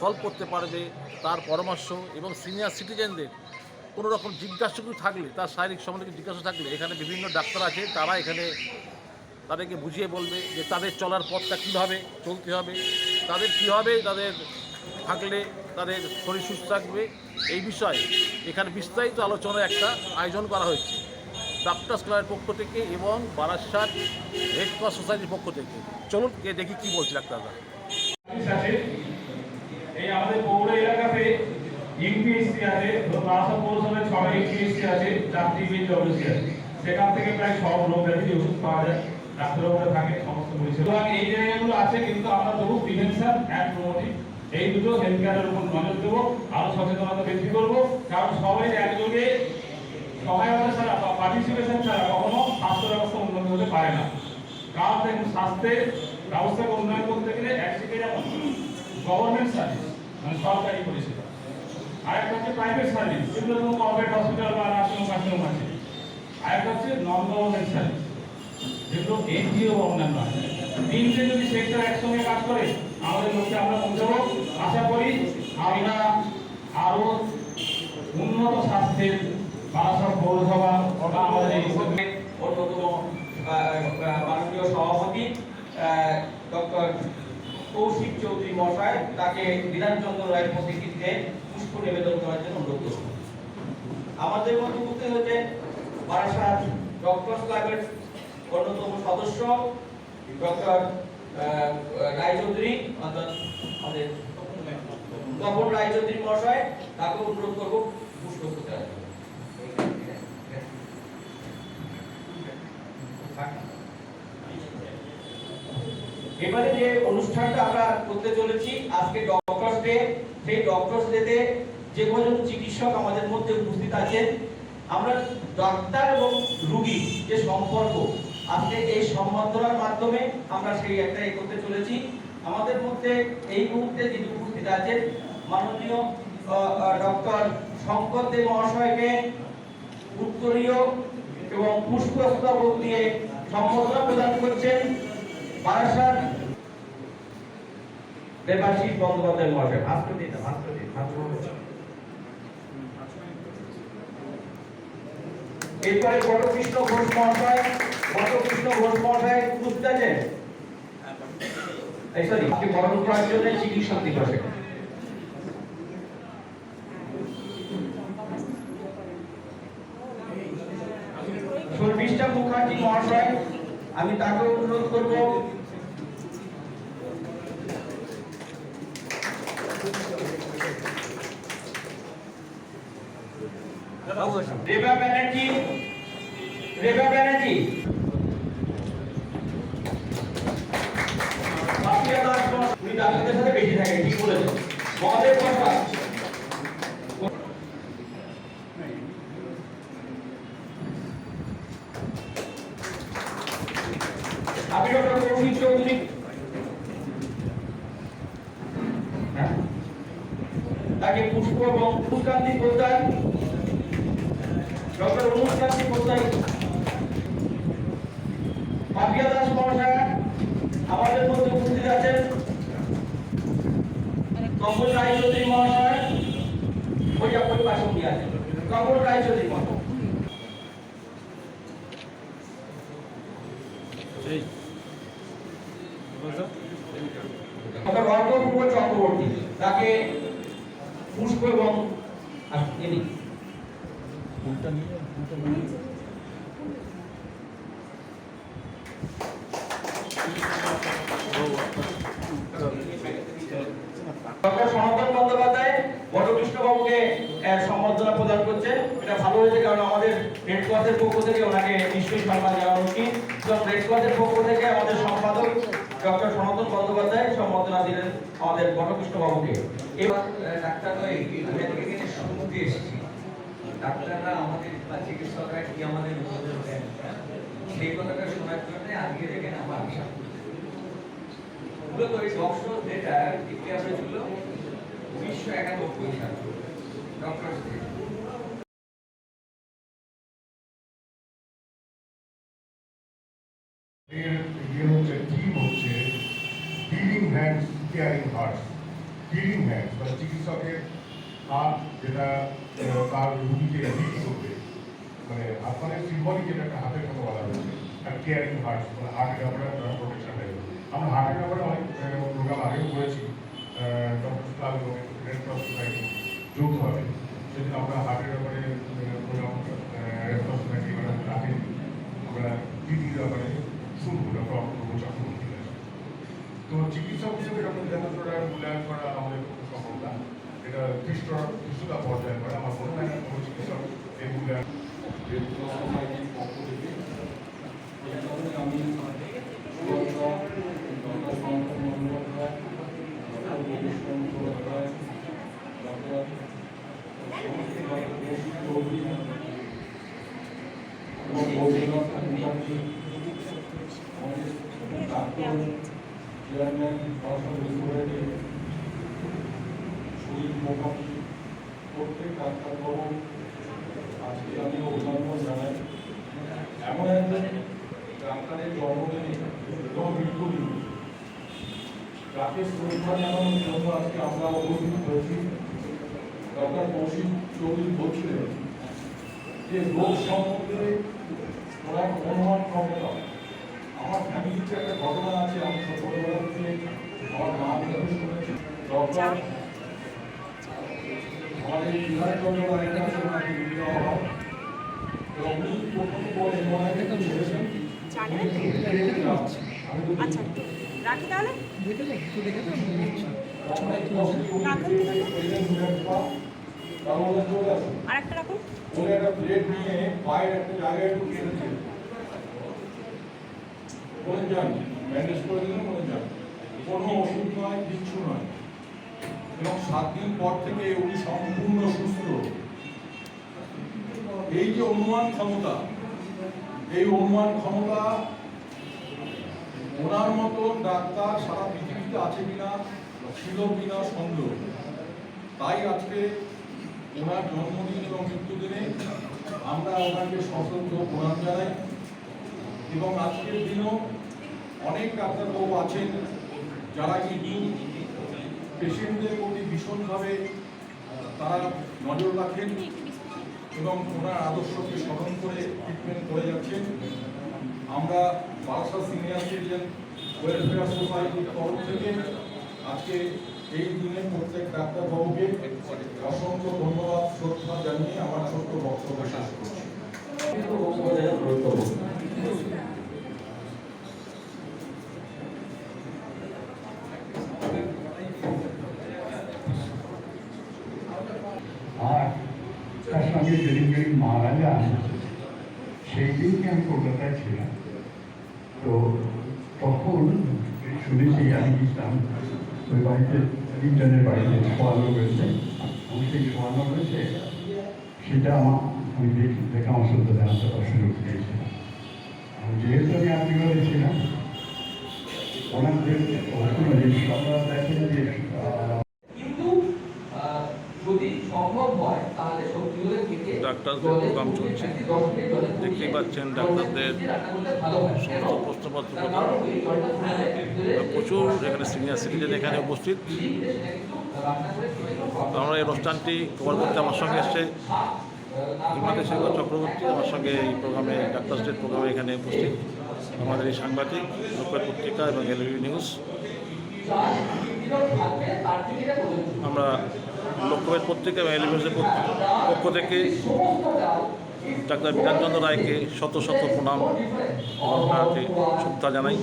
Solve করতে পারবে তার পরামর্শ, এবং সিনিয়র সিটিজেনদের কোনো রকম জিজ্ঞাসা থাকলে, তার শারীরিক সম্বন্ধে জিজ্ঞাসা থাকলে এখানে বিভিন্ন ডাক্তার আছে, তারা এখানে তাদেরকে বুঝিয়ে বলবে যে তাদের চলার পথটা কীভাবে চলতে হবে, তাদের কীভাবে তাদের থাকলে তাদের শরীর সুস্থ থাকবে। এই বিষয়ে এখানে বিস্তারিত আলোচনার একটা আয়োজন করা হয়েছে ডাক্তার্স ক্লাবের পক্ষ থেকে এবং বারাসাত রেড ক্রস সোসাইটির পক্ষ থেকে। চলুন গিয়ে দেখি কী বলছে ডাক্তাররা। এই আমাদের পৌর এলাকাতে ইউপিএসসি আছে, বারাসাত পৌরসভায় 6টা ইউপিএসসি আছে, 4টি বিডব্লিউসি আছে। সেখান থেকে প্রায় সব রোগ ব্যাধির ওষুধ পাওয়া যায়, ডাক্তারবাবুরা থাকে, সমস্ত পরিষেবা এই জায়গাগুলো আছে। কিন্তু আমরা তবু প্রিভেনশন অ্যান্ড প্রমোটিভ এই দুটো হেলথ কেয়ারের উপর নজর দেবো, আরো সচেতনতা বৃদ্ধি করবো। কারণ সবাই একযোগে সহায়তা ছাড়া বা পার্টিসিপেশন ছাড়া কখনো স্বাস্থ্য ব্যবস্থা উন্নত হতে পারে না। কারণ দেখুন, স্বাস্থ্যের ব্যবস্থাকে উন্নয়ন করতে গেলে একদিকে যেমন গভর্নমেন্ট সার্ভিস মানে সরকারি পরিষেবা, আর একটা হচ্ছে প্রাইভেট সার্ভিস, যেগুলো কোনো কর্পোরেট হসপিটাল বা নার্সিং হোম আছে। আর একটা হচ্ছে নন গভর্নমেন্ট সার্ভিস, যেগুলো এনজিও বা অন্যান্য আছে। তিনটে যদি সেক্টর একসঙ্গে কাজ করে আমাদের লক্ষ্যে আমরা পৌঁছাবো। আশা করি আমরা আরো উন্নত স্বাস্থ্যের বারাসাত পৌরসভা আমাদের এই অন্যতম মাননীয় সভাপতি ডক্টর কৌশিক চৌধুরী মহাশয়, তাকে বিধানচন্দ্র রায়ের প্রতিকৃতিতে পুষ্প নিবেদন করার জন্য অনুরোধ করব। আমাদের মধ্যে উপস্থিত হচ্ছে বারাসাত ডক্টর ক্লাবের অন্যতম সদস্য ডক্টর রায়চৌধুরী, অর্থাৎ আমাদের তপন রায়চৌধুরী মহাশয়, তাকে অনুরোধ করব পুষ্প প্রদান। এবারে যে অনুষ্ঠানটা আমরা করতে চলেছি আজকে ডক্টরস ডে, সেই ডক্টরস ডেতে যে কজন চিকিৎসক আমাদের মধ্যে উপস্থিত আছেন, আমরা ডাক্তার এবং রোগী যে সম্পর্ক আজকে এই সম্বন্ধনার মাধ্যমে আমরা সেই একটা করতে চলেছি। আমাদের মধ্যে এই মুহূর্তে যিনি উপস্থিত আছেন মাননীয় ডক্টর শঙ্কর দেব মহাশয়কে উত্তরীয় এবং পুষ্পস্তবক দিয়ে সম্বর্ধনা প্রদান করছেন বারাসাত দেবাশিস বন্দ্যোপাধ্যায় মহাশয়। এরপরে বটকৃষ্ণ ঘোষ মহাশয় উপস্থিত আছেন। আজকে বরণ করার জন্য চিকিৎসক দিবসে শর্মিষ্ঠা মুখার্জি মহাশয়, আমি তাকে অনুরোধ করব রেবা ব্যানার্জি উনি ডাক্তারদের সাথে বেশি থাকেন, ঠিক বলেছেন মহাদেব কথা। আমি ডক্টর কৌশিক চৌধুরী, তাকে পুষ্প এবং পুষ্কান্তি পোদ্দার, ডক্টর অনুষ্কান্তি পোদ্দার, পাপিয়া দাস মহাশয় আমাদের মধ্যে উপস্থিত আছেন। কমল রায়চৌধুরী মহাশয় ওই পাশে উনি আছেন, কমল রায়চৌধুরী মহাশয়। চক্রবর্তী, তাকে পুষ্প এবং ডক্টর সনাতন বন্দ্যোপাধ্যায় বটকৃষ্ণ বাবুকে সম্বর্ধনা প্রদান করছে। এটা ভালো হয়েছে, কারণ আমাদের রেড ক্রসের পক্ষ থেকে ওনাকে নিশ্চয়ই সম্মান জানানো উচিত। রেড ক্রসের পক্ষ থেকে আমাদের সম্পাদক ডক্টর সনাতন বন্দ্যোপাধ্যায় সম্বর্ধনা দিলেন আমাদের বটকৃষ্ণ বাবুকে। এবার ডাক্তাররা এখানে শুনতে এসেছি, ডাক্তাররা আমাদের বা চিকিৎসকরা কি আমাদের উপদেশ দেন সেই কথাটা শোনার জন্য আজকে এখানে আমার আসা। মূলত এই ডক্টর ডেটা ইতিহাস হয়েছিল 1991 সালে ডক্টর টিম হচ্ছে healing hands caring hearts. Healing hand মানে চিকিৎসকের হাত যেটা তার রুগীকে হিল করবে, মানে আপনাদের সিম্বলিক যেটা একটা হাতের কথা বলা হয়েছে, আর কেয়ারিং হার্ট মানে হার্টের ব্যাপারে প্রোটেকশন দেবে। আমরা হার্টের ব্যাপারে অনেক প্রোগ্রাম আগেও করেছি, ডক্টর ক্লাব এবং রেড ক্রস সোসাইটি যৌথভাবে। সেদিন আমরা হার্টের ব্যাপারে প্রোগ্রাম রেড ক্রস সোসাইটি রাতে আমরা টিটির ব্যাপারে শুনবো ডক্টর অপূর্ব চক্রবর্তী। তো চিকিৎসক হিসেবে ডক্টর দেবেন্দ্র রায়ের মূল্যায়ন করা আমাদের পক্ষে সম্ভব না, এটা খ্রিস্টতা পর্যায়ে করে। আমার মনে হয় না কোনো চিকিৎসক এই মূল্যায়ন রেড ক্রস সোসাইটির পক্ষ থেকে প্রথমে আমি doctor Shankar Bandyopadhyay, doctor Gobinda Mukhopadhyay, doctor Chowdhury এবং বৈদ্যনাথ মুখার্জি, ডাক্তার চেয়ারম্যান সোসাইটি, সুনীল মুখার্জি, প্রত্যেক ডাক্তারবাবু আজকে আমি অভিনন্দন জানাই। এমন একজন ডাক্তারের জন্মদিনে এবং মৃত্যু দিন যাকে শ্রদ্ধা জানানোর জন্য আজকে আমরা উপস্থিত হয়েছি। ডক্টর কৌশিক চৌধুরী বলছিলেন যে রোগ সম্বন্ধে ওনার অনুমান ক্ষমতা। আমার ফ্যামিলিতে একটা ঘটনা আছে, আমি ছোটবেলা থেকে আমার মা কাছে শুনেছি। ডক্টর আমাদের বিধানচন্দ্র রায়ের কাছে ওনাকে নিয়ে যাওয়া হয় এবং উনি প্রথম বলে মনে করেছেন আচ্ছা রাখি তাহলে আর একটা রাখুন। একটা প্লেট নিয়ে পায়ের একটা জায়গায় একটু কেটেছে, বলে যান ব্যান্ডেজ করে দিলেন, বলে যান কোনো ওষুধ নয়, কিচ্ছু নয়। এবং 7 দিন পর থেকে উনি সম্পূর্ণ সুস্থ। এই যে অনুমান ক্ষমতা, এই অনুমান ক্ষমতা ওনার মতো ডাক্তার সারা পৃথিবীতে আছে কিনা, ছিল কিনা সন্দেহ। তাই আজকে ওনার জন্মদিন এবং মৃত্যুদিনে আমরা ওনাকে সশ্রদ্ধ প্রণাম জানাই। এবং আজকের দিনেও অনেক ডাক্তারবাবু আছেন যারা কিন্তু পেশেন্টদের প্রতি ভীষণভাবে তারা নজর রাখেন এবং ওনার আদর্শকে স্মরণ করে ট্রিটমেন্ট করে যাচ্ছেন। আমরা বারাসাত সিনিয়র সিটিজেন ওয়েলফেয়ার সোসাইটির তরফ থেকে আজকে এই দিনে প্রত্যেক ডাক্তারবাবুকে অসংখ্য ধন্যবাদ শ্রদ্ধা জানিয়ে আমার ছোট্ট বক্তব্য শেষ করছি। আর তার সঙ্গে যেদিন মারা যান সেই দিনকে আমি কলকাতায় ছিলাম। তো তখন শুনেছি, আমি গেছিলাম ওই বাড়িতে তিনজনের বাড়িতে শোয়ানো রয়েছে, এবং সেই শোয়ানো রয়েছে সেটা আমি দেখে আমার সত্য জানাতে সুযোগ পেয়েছিলাম। যেহেতু আমি আত্মীয় ছিলাম ওনাদের আমরা দেখেন যে কিন্তু যদি সম্ভব হয় তাহলে সবজিগুলো কেটে ডাক্তারদের প্রোগ্রাম চলছে, দেখতেই পাচ্ছেন ডাক্তারদের সমস্ত প্রশ্নপত্র প্রদান। প্রচুর এখানে সিনিয়র সিটিজেন এখানে উপস্থিত। আমরা এই অনুষ্ঠানটি কভার করতে আমার সঙ্গে এসছে হিমাদ্রি শেখর চক্রবর্তী, আমার সঙ্গে এই প্রোগ্রামে ডাক্তার স্টেট প্রোগ্রামে এখানে উপস্থিত আমাদের এই সাংবাদিক, লোকপাল পত্রিকা এবং এলবি নিউজ। আমরা লোকপাল পত্রিকা এবং এলবি নিউজের পক্ষ থেকে ডাক্তার বিধানচন্দ্র রায়কে শত শত প্রণাম এবং তাকে শ্রদ্ধা জানাই।